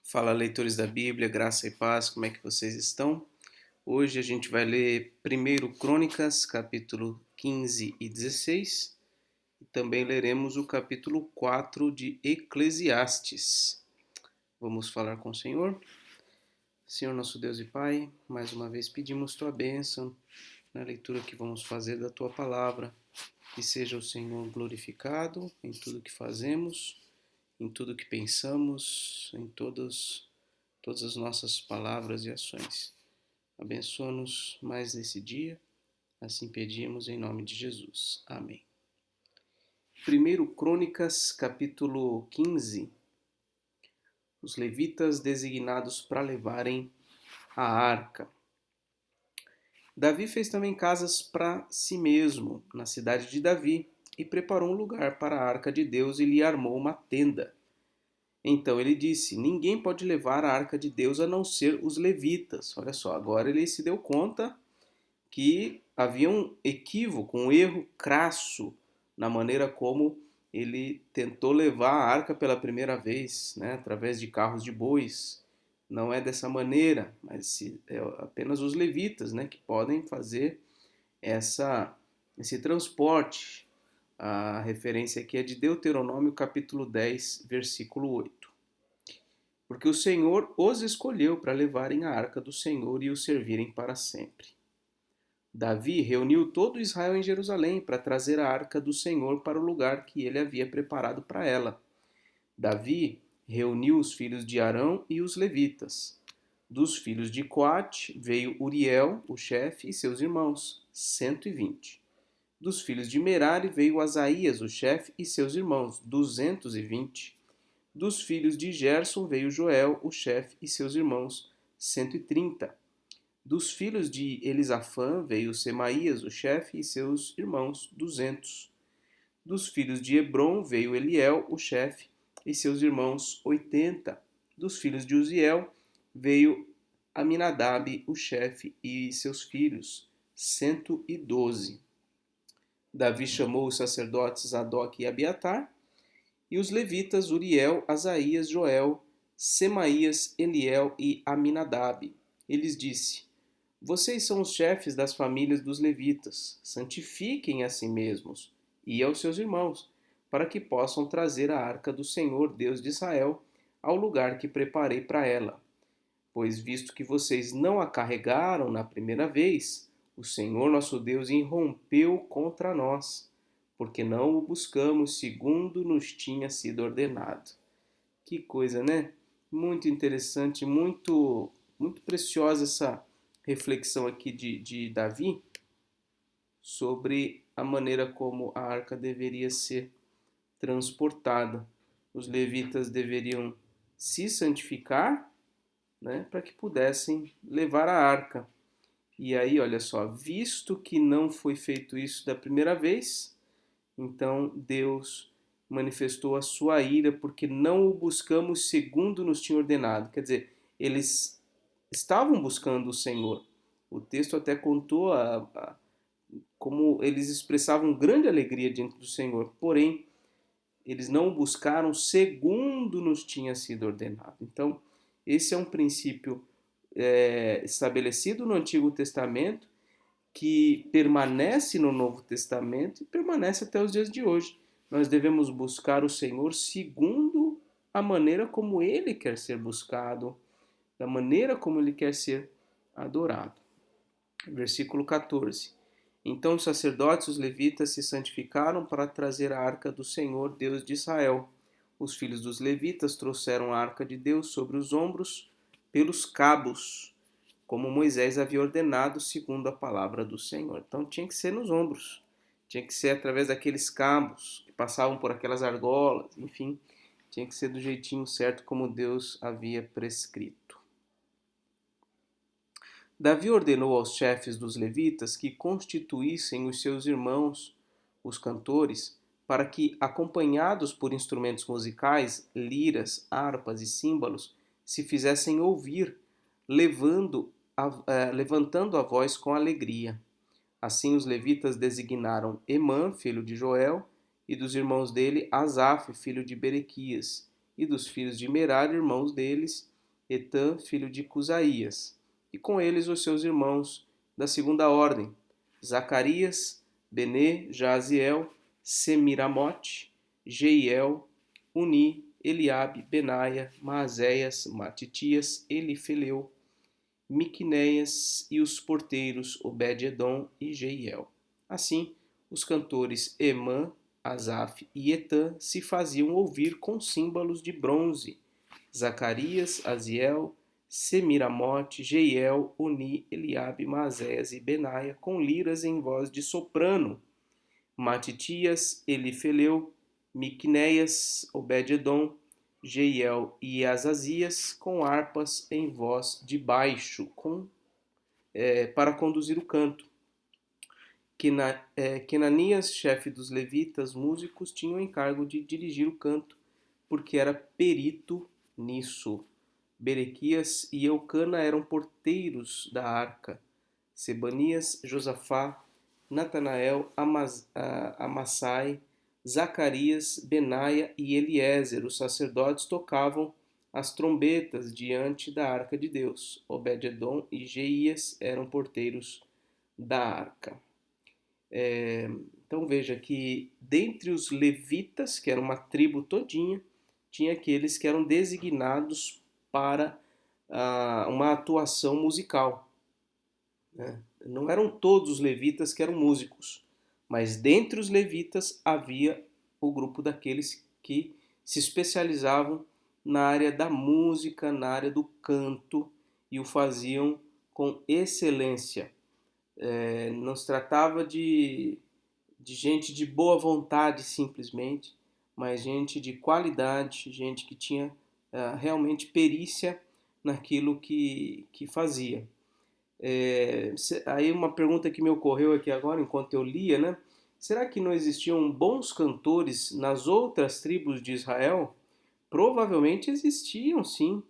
Fala, leitores da Bíblia, graça e paz, como é que vocês estão? Hoje a gente vai ler primeiro Crônicas, capítulo 15 e 16, e também leremos o capítulo 4 de Eclesiastes. Vamos falar com o Senhor? Senhor nosso Deus e Pai, mais uma vez pedimos tua bênção na leitura que vamos fazer da tua palavra. Que seja o Senhor glorificado em tudo que fazemos, em tudo que pensamos, em todas as nossas palavras e ações. Abençoa-nos mais nesse dia, assim pedimos em nome de Jesus. Amém. Primeiro Crônicas, capítulo 15. Os levitas designados para levarem a arca. Davi fez também casas para si mesmo, na cidade de Davi, e preparou um lugar para a arca de Deus e lhe armou uma tenda. Então ele disse: ninguém pode levar a arca de Deus a não ser os levitas. Olha só, agora ele se deu conta que havia um equívoco, um erro crasso na maneira como ele tentou levar a arca pela primeira vez, né, através de carros de bois. Não é dessa maneira, mas é apenas os levitas, né, que podem fazer esse transporte. A referência aqui é de Deuteronômio capítulo 10, versículo 8. Porque o Senhor os escolheu para levarem a arca do Senhor e o servirem para sempre. Davi reuniu todo Israel em Jerusalém para trazer a arca do Senhor para o lugar que ele havia preparado para ela. Davi reuniu os filhos de Arão e os levitas. Dos filhos de Coate veio Uriel, o chefe, e seus irmãos, 120. Dos filhos de Merari veio Asaías, o chefe, e seus irmãos, 220. Dos filhos de Gerson veio Joel, o chefe, e seus irmãos, 130. Dos filhos de Elisafã veio Semaías, o chefe, e seus irmãos, 200. Dos filhos de Hebron veio Eliel, o chefe, e seus irmãos, 80. Dos filhos de Uziel veio Aminadab, o chefe, e seus filhos, 112. Davi chamou os sacerdotes Zadok e Abiatar, e os levitas Uriel, Asaías, Joel, Semaías, Eliel e Aminadab. Eles disse: vocês são os chefes das famílias dos levitas. Santifiquem a si mesmos e aos seus irmãos, para que possam trazer a arca do Senhor, Deus de Israel, ao lugar que preparei para ela. Pois visto que vocês não a carregaram na primeira vez, o Senhor nosso Deus irrompeu contra nós, porque não o buscamos segundo nos tinha sido ordenado. Que coisa, né? Muito interessante, muito preciosa essa reflexão aqui de Davi sobre a maneira como a arca deveria ser transportada. Os levitas deveriam se santificar, né, para que pudessem levar a arca. E aí, olha só, visto que não foi feito isso da primeira vez, então Deus manifestou a sua ira porque não o buscamos segundo nos tinha ordenado. Quer dizer, eles estavam buscando o Senhor. O texto até contou como eles expressavam grande alegria diante do Senhor, porém, eles não o buscaram segundo nos tinha sido ordenado. Então, esse é um princípio estabelecido no Antigo Testamento, que permanece no Novo Testamento e permanece até os dias de hoje. Nós devemos buscar o Senhor segundo a maneira como Ele quer ser buscado, da maneira como Ele quer ser adorado. Versículo 14. Então os sacerdotes, os levitas, se santificaram para trazer a arca do Senhor, Deus de Israel. Os filhos dos levitas trouxeram a arca de Deus sobre os ombros pelos cabos, como Moisés havia ordenado segundo a palavra do Senhor. Então tinha que ser nos ombros, tinha que ser através daqueles cabos que passavam por aquelas argolas, enfim, tinha que ser do jeitinho certo como Deus havia prescrito. Davi ordenou aos chefes dos levitas que constituíssem os seus irmãos, os cantores, para que, acompanhados por instrumentos musicais, liras, harpas e símbolos, se fizessem ouvir, levantando a voz com alegria. Assim os levitas designaram Emã, filho de Joel, e dos irmãos dele Asaf, filho de Berequias, e dos filhos de Merari, irmãos deles, Etã, filho de Cusaías, e com eles os seus irmãos da segunda ordem, Zacarias, Benê, Jaziel, Semiramote, Jeiel, Uni, Eliabe, Benaia, Maazéias, Matitias, Elifeleu, Miqunéias e os porteiros Obed-edom e Jeiel. Assim, os cantores Emã, Asaf e Etã se faziam ouvir com símbolos de bronze. Zacarias, Aziel, Semiramote, Jeiel, Uni, Eliabe, Maazéias e Benaia com liras em voz de soprano. Matitias, Elifeleu, Miqunéias, Obed-edom, Jeiel e Azazias com harpas em voz de baixo para conduzir o canto. Kenanias, chefe dos levitas músicos, tinha o encargo de dirigir o canto, porque era perito nisso. Berequias e Eucana eram porteiros da arca. Sebanias, Josafá, Natanael, Amassai, Zacarias, Benaia e Eliezer, os sacerdotes, tocavam as trombetas diante da arca de Deus. Obed-edom e Jeías eram porteiros da arca. Então veja que dentre os levitas, que era uma tribo todinha, tinha aqueles que eram designados para uma atuação musical, né? Não eram todos os levitas que eram músicos, mas dentre os levitas havia o grupo daqueles que se especializavam na área da música, na área do canto, e o faziam com excelência. Não se tratava de gente de boa vontade simplesmente, mas gente de qualidade, gente que tinha realmente perícia naquilo que fazia. Aí uma pergunta que me ocorreu aqui agora, enquanto eu lia, né? Será que não existiam bons cantores nas outras tribos de Israel? Provavelmente existiam, sim,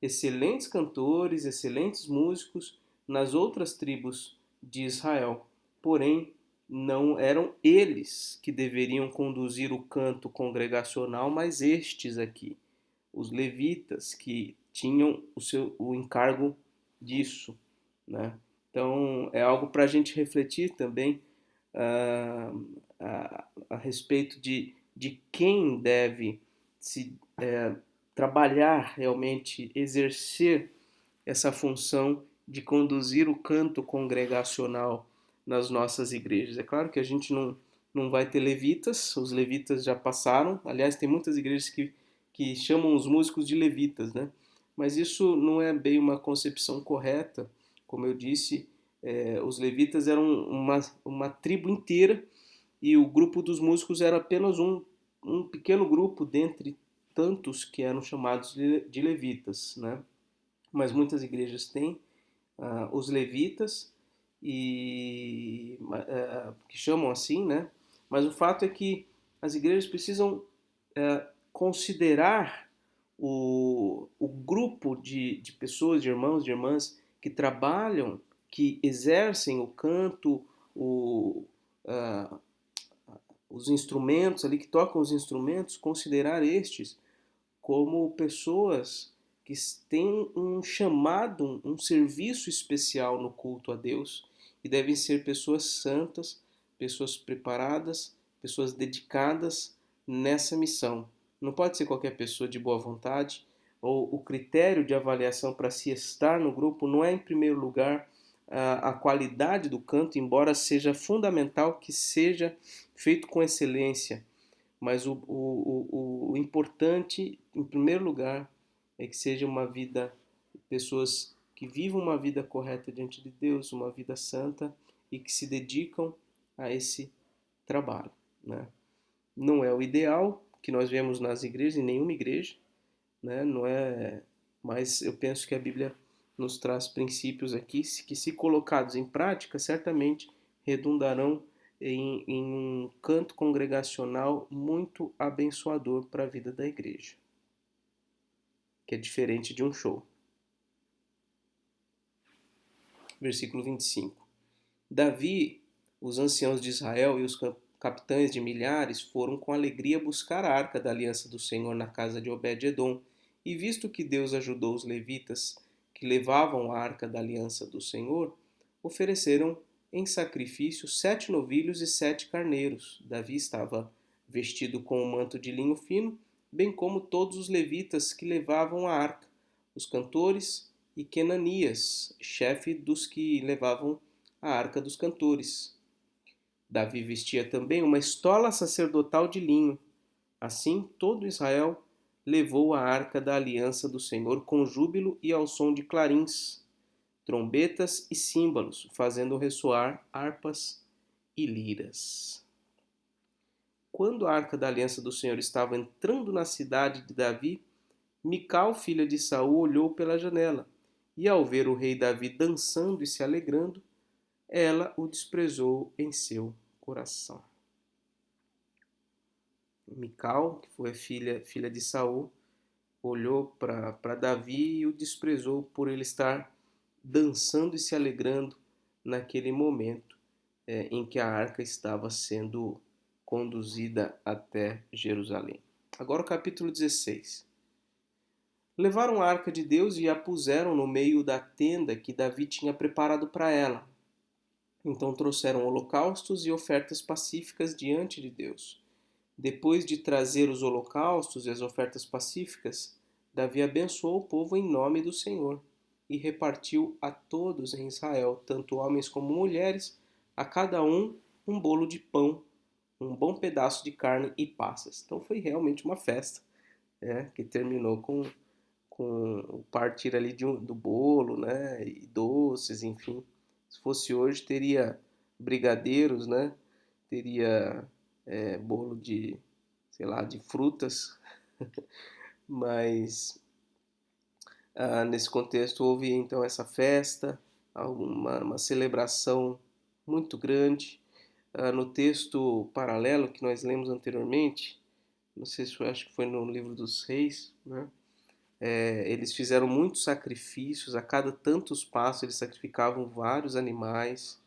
excelentes cantores, excelentes músicos nas outras tribos de Israel. Porém, não eram eles que deveriam conduzir o canto congregacional, mas estes aqui, os levitas, que tinham o encargo disso, né? Então, é algo para a gente refletir também a respeito de quem deve se trabalhar realmente, exercer essa função de conduzir o canto congregacional nas nossas igrejas. É claro que a gente não vai ter levitas, os levitas já passaram. Aliás, tem muitas igrejas que chamam os músicos de levitas, né? Mas isso não é bem uma concepção correta. Como eu disse, os levitas eram uma tribo inteira e o grupo dos músicos era apenas um pequeno grupo dentre tantos que eram chamados de levitas, né? Mas muitas igrejas têm os levitas que chamam assim, né? Mas o fato é que as igrejas precisam considerar o grupo de pessoas, de irmãos, de irmãs que trabalham, que exercem o canto, uh, os instrumentos ali, que tocam os instrumentos, considerar estes como pessoas que têm um chamado, um serviço especial no culto a Deus e devem ser pessoas santas, pessoas preparadas, pessoas dedicadas nessa missão. Não pode ser qualquer pessoa de boa vontade, ou o critério de avaliação para se estar no grupo não é, em primeiro lugar, a qualidade do canto, embora seja fundamental que seja feito com excelência, mas o importante, em primeiro lugar, é que seja uma vida, pessoas que vivam uma vida correta diante de Deus, uma vida santa e que se dedicam a esse trabalho, né? Não é o ideal que nós vemos nas igrejas, em nenhuma igreja, né? Não é, mas eu penso que a Bíblia nos traz princípios aqui que, se colocados em prática, certamente redundarão em um canto congregacional muito abençoador para a vida da igreja, que é diferente de um show. Versículo 25. Davi, os anciãos de Israel e os capitães de milhares foram com alegria buscar a arca da aliança do Senhor na casa de Obed-edom E visto que Deus ajudou os levitas que levavam a arca da aliança do Senhor, ofereceram em sacrifício 7 novilhos e 7 carneiros. Davi estava vestido com um manto de linho fino, bem como todos os levitas que levavam a arca, os cantores e Quenanias, chefe dos que levavam a arca dos cantores. Davi vestia também uma estola sacerdotal de linho. Assim, todo Israel levou a arca da aliança do Senhor com júbilo e ao som de clarins, trombetas e símbolos, fazendo ressoar harpas e liras. Quando a arca da aliança do Senhor estava entrando na cidade de Davi, Mical, filha de Saul, olhou pela janela, e ao ver o rei Davi dançando e se alegrando, ela o desprezou em seu coração. Mical, que foi filha de Saul, olhou para Davi e o desprezou por ele estar dançando e se alegrando naquele momento em que a arca estava sendo conduzida até Jerusalém. Agora o capítulo 16. Levaram a arca de Deus e a puseram no meio da tenda que Davi tinha preparado para ela. Então trouxeram holocaustos e ofertas pacíficas diante de Deus. Depois de trazer os holocaustos e as ofertas pacíficas, Davi abençoou o povo em nome do Senhor e repartiu a todos em Israel, tanto homens como mulheres, a cada um bolo de pão, um bom pedaço de carne e passas. Então foi realmente uma festa, que terminou com o partir ali do bolo, né, e doces, enfim. Se fosse hoje, teria brigadeiros, né, teria bolo de, sei lá, de frutas, mas nesse contexto houve então essa festa, uma celebração muito grande. No texto paralelo que nós lemos anteriormente, não sei se eu acho que foi no livro dos Reis, né? Eles fizeram muitos sacrifícios, a cada tantos passos eles sacrificavam vários animais.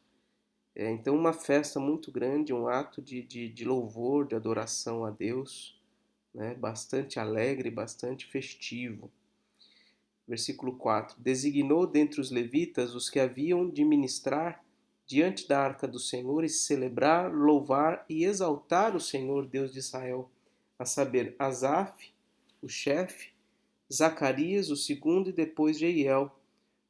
Então, uma festa muito grande, um ato de louvor, de adoração a Deus, né? Bastante alegre, bastante festivo. Versículo 4: Designou dentre os levitas os que haviam de ministrar diante da arca do Senhor e celebrar, louvar e exaltar o Senhor Deus de Israel, a saber, Asaf, o chefe, Zacarias, o segundo, e depois Jeiel,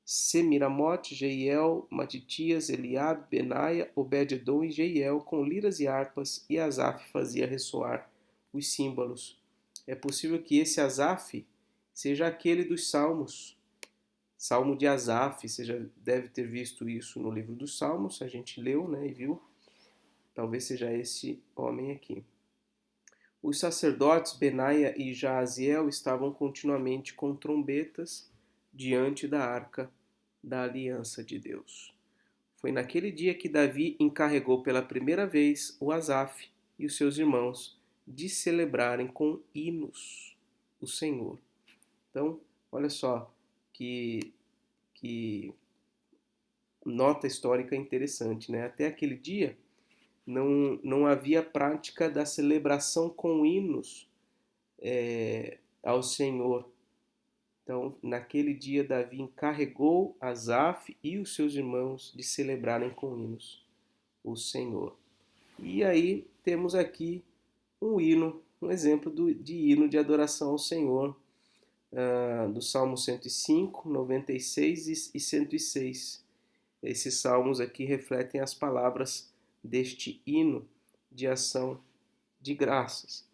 Semiramote, Jeiel, Matitias, Eliabe, Benaia, Obed-edom e Jeiel, com liras e harpas, e Asaf fazia ressoar os símbolos. É possível que esse Asaf seja aquele dos Salmos, Salmo de Asaf. Você já deve ter visto isso no livro dos Salmos, a gente leu, né, e viu. Talvez seja esse homem aqui. Os sacerdotes Benaia e Jaaziel estavam continuamente com trombetas diante da arca da aliança de Deus. Foi naquele dia que Davi encarregou pela primeira vez o Asaf e os seus irmãos de celebrarem com hinos o Senhor. Então, olha só que nota histórica interessante, né? Até aquele dia não havia prática da celebração com hinos ao Senhor. Então, naquele dia, Davi encarregou Asaf e os seus irmãos de celebrarem com hinos o Senhor. E aí temos aqui um hino, um exemplo de hino de adoração ao Senhor, do Salmo 105, 96 e 106. Esses salmos aqui refletem as palavras deste hino de ação de graças.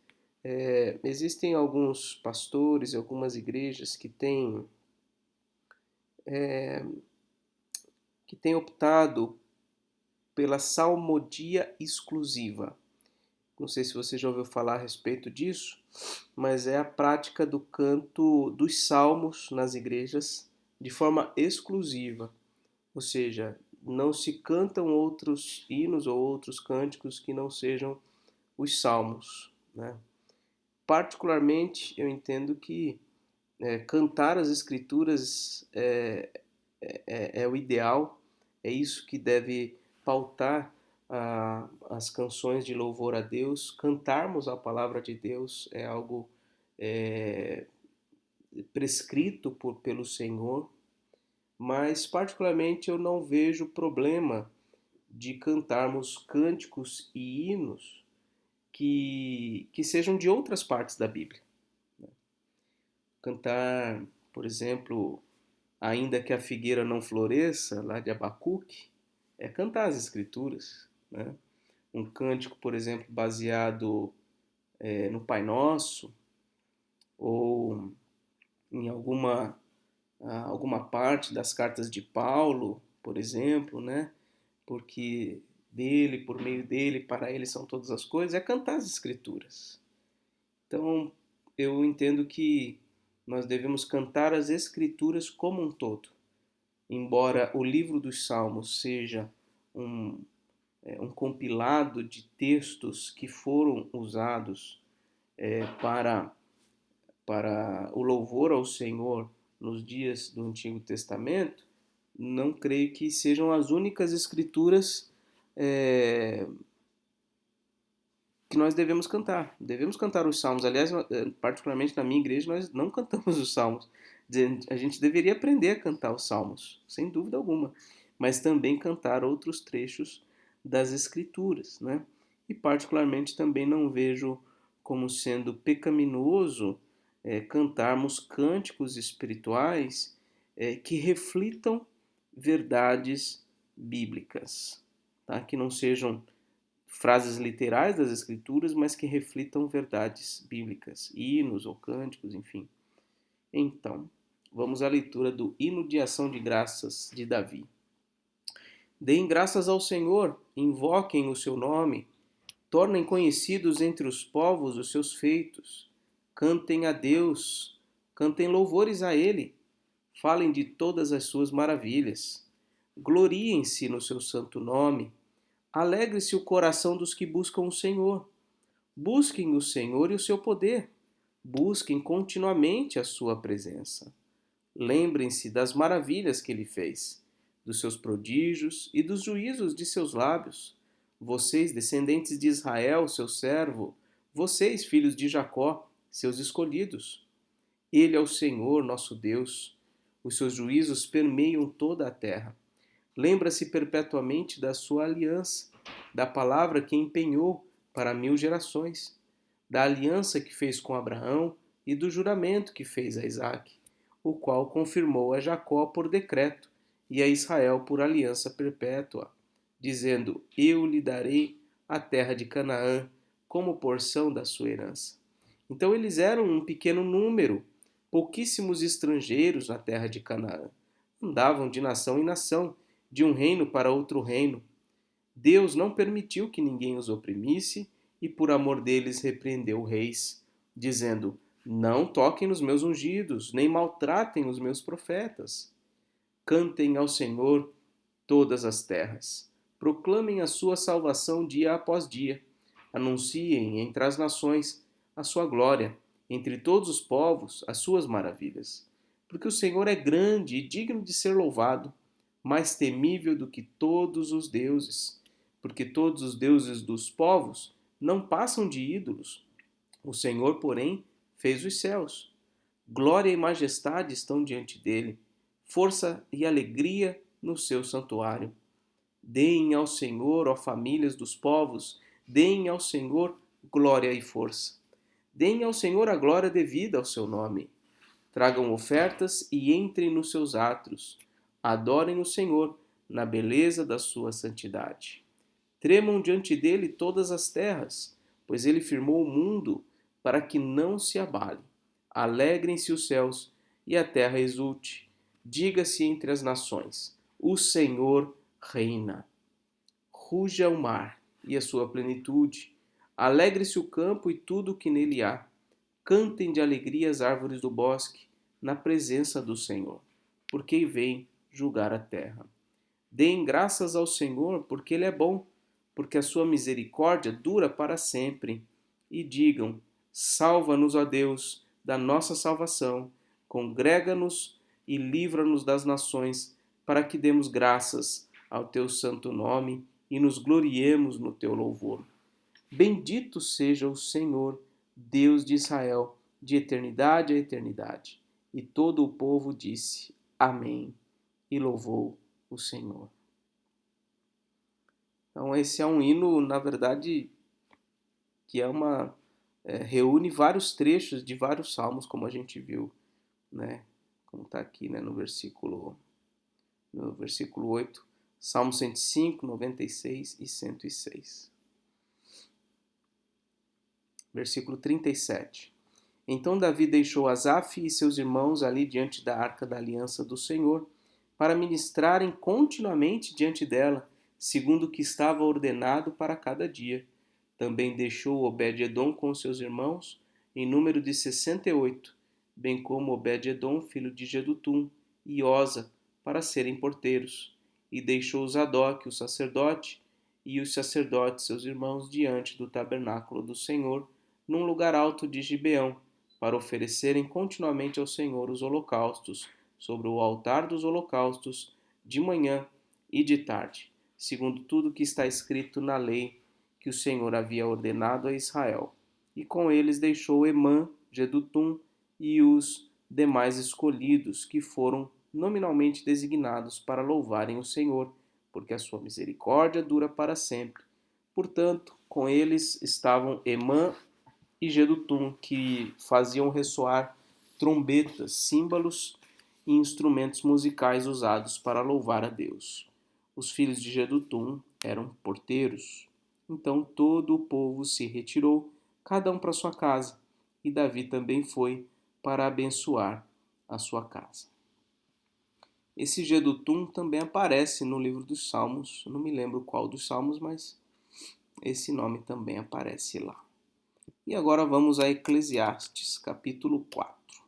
Existem alguns pastores e algumas igrejas que têm optado pela salmodia exclusiva. Não sei se você já ouviu falar a respeito disso, mas é a prática do canto dos salmos nas igrejas de forma exclusiva. Ou seja, não se cantam outros hinos ou outros cânticos que não sejam os salmos, né? Particularmente, eu entendo que cantar as escrituras é o ideal, é isso que deve pautar as canções de louvor a Deus. Cantarmos a palavra de Deus é algo prescrito pelo Senhor, mas particularmente eu não vejo problema de cantarmos cânticos e hinos que sejam de outras partes da Bíblia. Cantar, por exemplo, Ainda que a figueira não floresça, lá de Abacuque, é cantar as Escrituras. Né? Um cântico, por exemplo, baseado no Pai Nosso, ou em alguma parte das cartas de Paulo, por exemplo, né? Porque dele, por meio dele, para ele são todas as coisas, é cantar as Escrituras. Então, eu entendo que nós devemos cantar as Escrituras como um todo. Embora o livro dos Salmos seja um compilado de textos que foram usados para o louvor ao Senhor nos dias do Antigo Testamento, não creio que sejam as únicas escrituras que nós devemos cantar. Devemos cantar os salmos. Aliás, particularmente na minha igreja, nós não cantamos os salmos. A gente deveria aprender a cantar os salmos, sem dúvida alguma, mas também cantar outros trechos das escrituras, né? E particularmente também não vejo como sendo pecaminoso cantarmos cânticos espirituais que reflitam verdades bíblicas, tá? Que não sejam frases literais das escrituras, mas que reflitam verdades bíblicas, hinos ou cânticos, enfim. Então, vamos à leitura do hino de ação de graças de Davi. Deem graças ao Senhor, invoquem o seu nome, tornem conhecidos entre os povos os seus feitos, cantem a Deus, cantem louvores a Ele, falem de todas as suas maravilhas, gloriem-se no seu santo nome, alegre-se o coração dos que buscam o Senhor, busquem o Senhor e o seu poder, busquem continuamente a sua presença. Lembrem-se das maravilhas que ele fez, dos seus prodígios e dos juízos de seus lábios. Vocês, descendentes de Israel, seu servo, vocês, filhos de Jacó, seus escolhidos. Ele é o Senhor, nosso Deus. Os seus juízos permeiam toda a terra. Lembra-se perpetuamente da sua aliança, da palavra que empenhou para 1000 gerações, da aliança que fez com Abraão e do juramento que fez a Isaque, o qual confirmou a Jacó por decreto e a Israel por aliança perpétua, dizendo: Eu lhe darei a terra de Canaã como porção da sua herança. Então eles eram um pequeno número, pouquíssimos estrangeiros na terra de Canaã. Andavam de nação em nação, de um reino para outro reino. Deus não permitiu que ninguém os oprimisse e por amor deles repreendeu reis, dizendo: Não toquem nos meus ungidos, nem maltratem os meus profetas. Cantem ao Senhor todas as terras. Proclamem a sua salvação dia após dia. Anunciem entre as nações a sua glória, entre todos os povos as suas maravilhas. Porque o Senhor é grande e digno de ser louvado, mais temível do que todos os deuses. Porque todos os deuses dos povos não passam de ídolos. O Senhor, porém, fez os céus. Glória e majestade estão diante dele, força e alegria no seu santuário. Deem ao Senhor, ó famílias dos povos, deem ao Senhor glória e força. Deem ao Senhor a glória devida ao seu nome. Tragam ofertas e entrem nos seus átrios. Adorem o Senhor na beleza da sua santidade. Tremam diante dele todas as terras, pois ele firmou o mundo para que não se abale. Alegrem-se os céus e a terra exulte. Diga-se entre as nações: o Senhor reina. Ruja o mar e a sua plenitude. Alegre-se o campo e tudo o que nele há. Cantem de alegria as árvores do bosque, na presença do Senhor, porque vem julgar a terra. Deem graças ao Senhor, porque ele é bom, porque a sua misericórdia dura para sempre. E digam: salva-nos, ó Deus, da nossa salvação, congrega-nos e livra-nos das nações, para que demos graças ao teu santo nome e nos gloriemos no teu louvor. Bendito seja o Senhor, Deus de Israel, de eternidade a eternidade. E todo o povo disse: Amém, e louvou o Senhor. Então esse é um hino, na verdade, que reúne vários trechos de vários salmos, como a gente viu, né? Como está aqui, né, no versículo 8, Salmo 105, 96 e 106. Versículo 37. Então Davi deixou Asaf e seus irmãos ali diante da arca da aliança do Senhor, para ministrarem continuamente diante dela, segundo o que estava ordenado para cada dia. Também deixou Obed-edom com seus irmãos, em número de 68, bem como Obed-edom, filho de Jedutum, e Osa, para serem porteiros. E deixou Zadok, o sacerdote, e os sacerdotes, seus irmãos, diante do tabernáculo do Senhor, num lugar alto de Gibeão, para oferecerem continuamente ao Senhor os holocaustos, sobre o altar dos holocaustos, de manhã e de tarde, segundo tudo que está escrito na lei que o Senhor havia ordenado a Israel. E com eles deixou Emã, Jedutum e os demais escolhidos, que foram nominalmente designados para louvarem o Senhor, porque a sua misericórdia dura para sempre. Portanto, com eles estavam Emã e Jedutum, que faziam ressoar trombetas, símbolos e instrumentos musicais usados para louvar a Deus. Os filhos de Jedutum eram porteiros. Então todo o povo se retirou, cada um para sua casa, e Davi também foi para abençoar a sua casa. Esse Jedutum também aparece no livro dos Salmos, não me lembro qual dos Salmos, mas esse nome também aparece lá. E agora vamos a Eclesiastes, capítulo 4.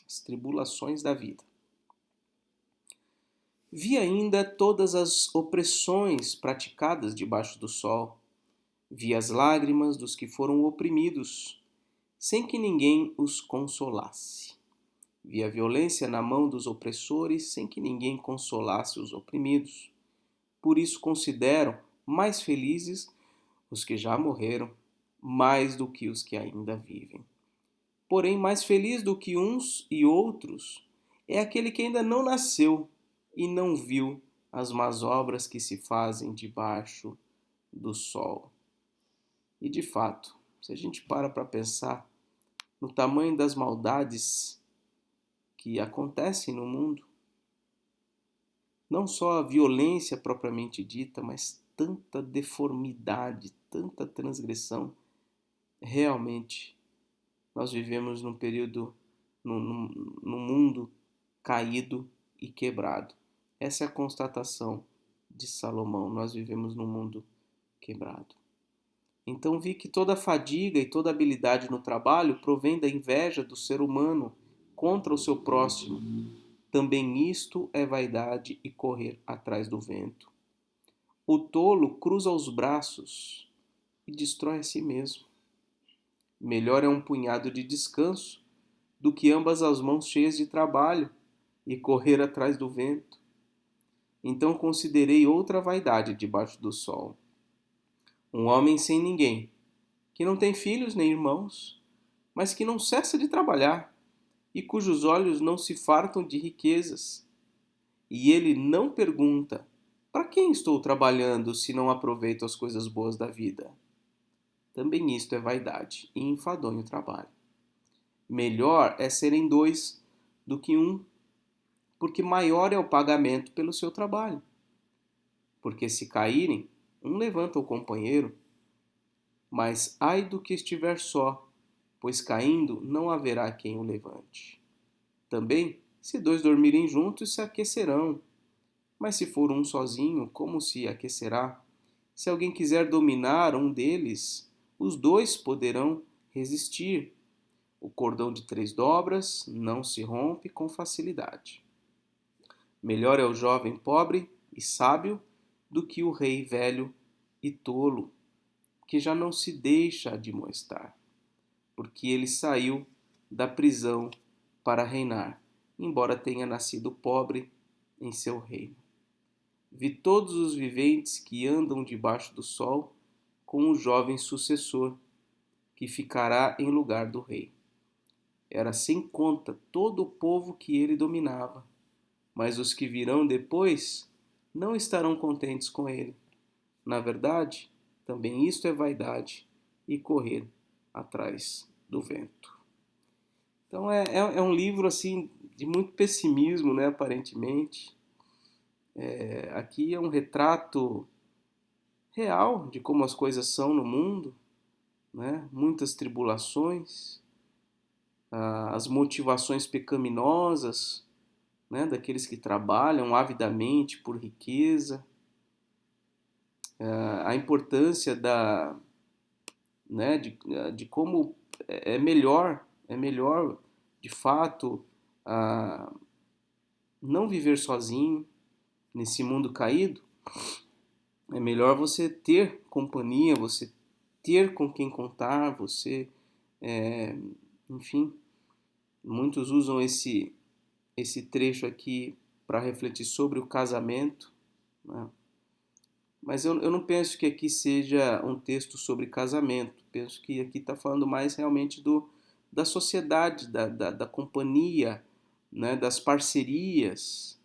As tribulações da vida. Vi ainda todas as opressões praticadas debaixo do sol. Vi as lágrimas dos que foram oprimidos, sem que ninguém os consolasse. Vi a violência na mão dos opressores, sem que ninguém consolasse os oprimidos. Por isso considero mais felizes os que já morreram, mais do que os que ainda vivem. Porém, mais feliz do que uns e outros é aquele que ainda não nasceu e não viu as más obras que se fazem debaixo do sol. E de fato, se a gente para pensar no tamanho das maldades que acontecem no mundo, não só a violência propriamente dita, mas tanta deformidade, tanta transgressão, realmente nós vivemos num período, num mundo caído e quebrado. Essa é a constatação de Salomão. Nós vivemos num mundo quebrado. Então vi que toda fadiga e toda habilidade no trabalho provém da inveja do ser humano contra o seu próximo. Também isto é vaidade e correr atrás do vento. O tolo cruza os braços e destrói a si mesmo. Melhor é um punhado de descanso do que ambas as mãos cheias de trabalho e correr atrás do vento. Então considerei outra vaidade debaixo do sol. Um homem sem ninguém, que não tem filhos nem irmãos, mas que não cessa de trabalhar e cujos olhos não se fartam de riquezas. E ele não pergunta: para quem estou trabalhando se não aproveito as coisas boas da vida? Também isto é vaidade e enfadonho trabalho. Melhor é serem dois do que um, porque maior é o pagamento pelo seu trabalho. Porque se caírem, um levanta o companheiro, mas ai do que estiver só, pois caindo não haverá quem o levante. Também, se dois dormirem juntos, se aquecerão, mas se for um sozinho, como se aquecerá? Se alguém quiser dominar um deles, os dois poderão resistir. O cordão de 3 dobras não se rompe com facilidade. Melhor é o jovem pobre e sábio do que o rei velho e tolo, que já não se deixa admoestar, porque ele saiu da prisão para reinar, embora tenha nascido pobre em seu reino. Vi todos os viventes que andam debaixo do sol com o jovem sucessor, que ficará em lugar do rei. Era sem conta todo o povo que ele dominava. Mas os que virão depois não estarão contentes com ele. Na verdade, também isto é vaidade e correr atrás do vento. Então é um livro assim de muito pessimismo, né, aparentemente. Aqui é um retrato real de como as coisas são no mundo, né? Muitas tribulações, as motivações pecaminosas, né, daqueles que trabalham avidamente por riqueza, a importância né, de como é melhor de fato não viver sozinho nesse mundo caído. É melhor você ter companhia, você ter com quem contar, você, é, enfim, muitos usam esse trecho aqui para refletir sobre o casamento, né? Mas eu não penso que aqui seja um texto sobre casamento. Penso que aqui está falando mais realmente da sociedade, da companhia, né, das parcerias.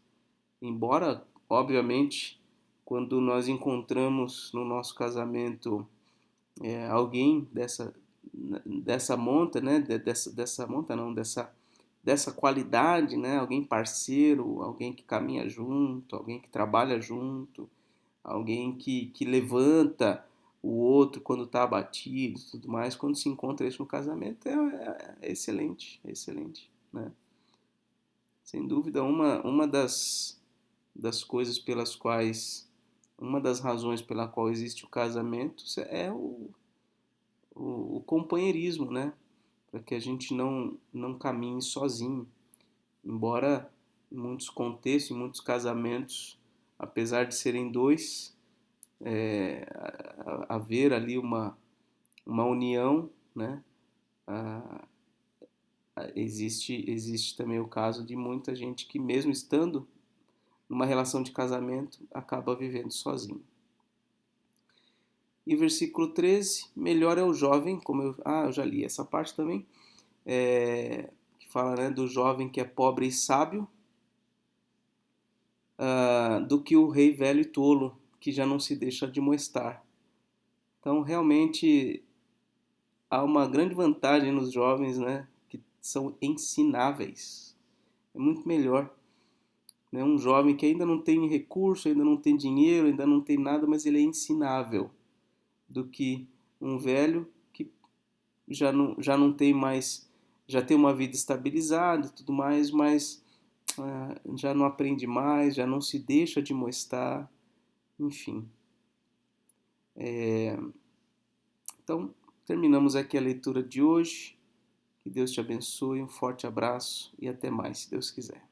Embora, obviamente, quando nós encontramos no nosso casamento alguém dessa monta, né, dessa monta não, dessa qualidade, né, alguém parceiro, alguém que caminha junto, alguém que trabalha junto, alguém que levanta o outro quando está abatido e tudo mais, quando se encontra isso no casamento, é excelente, é excelente, né? Sem dúvida, uma das coisas pelas quais, uma das razões pela qual existe o casamento é o companheirismo, né? Para que a gente não caminhe sozinho. Embora em muitos contextos, em muitos casamentos, apesar de serem dois, haver ali uma união, né? Ah, existe também o caso de muita gente que, mesmo estando numa relação de casamento, acaba vivendo sozinho. E versículo 13, melhor é o jovem, como eu já li essa parte também, que fala, né, do jovem que é pobre e sábio, do que o rei velho e tolo, que já não se deixa admoestar. Então, realmente, há uma grande vantagem nos jovens, né, que são ensináveis. É muito melhor, né, um jovem que ainda não tem recurso, ainda não tem dinheiro, ainda não tem nada, mas ele é ensinável, do que um velho que já não tem mais, já tem uma vida estabilizada e tudo mais, mas já não aprende mais, já não se deixa de mostrar, enfim. Então, terminamos aqui a leitura de hoje. Que Deus te abençoe, um forte abraço e até mais, se Deus quiser.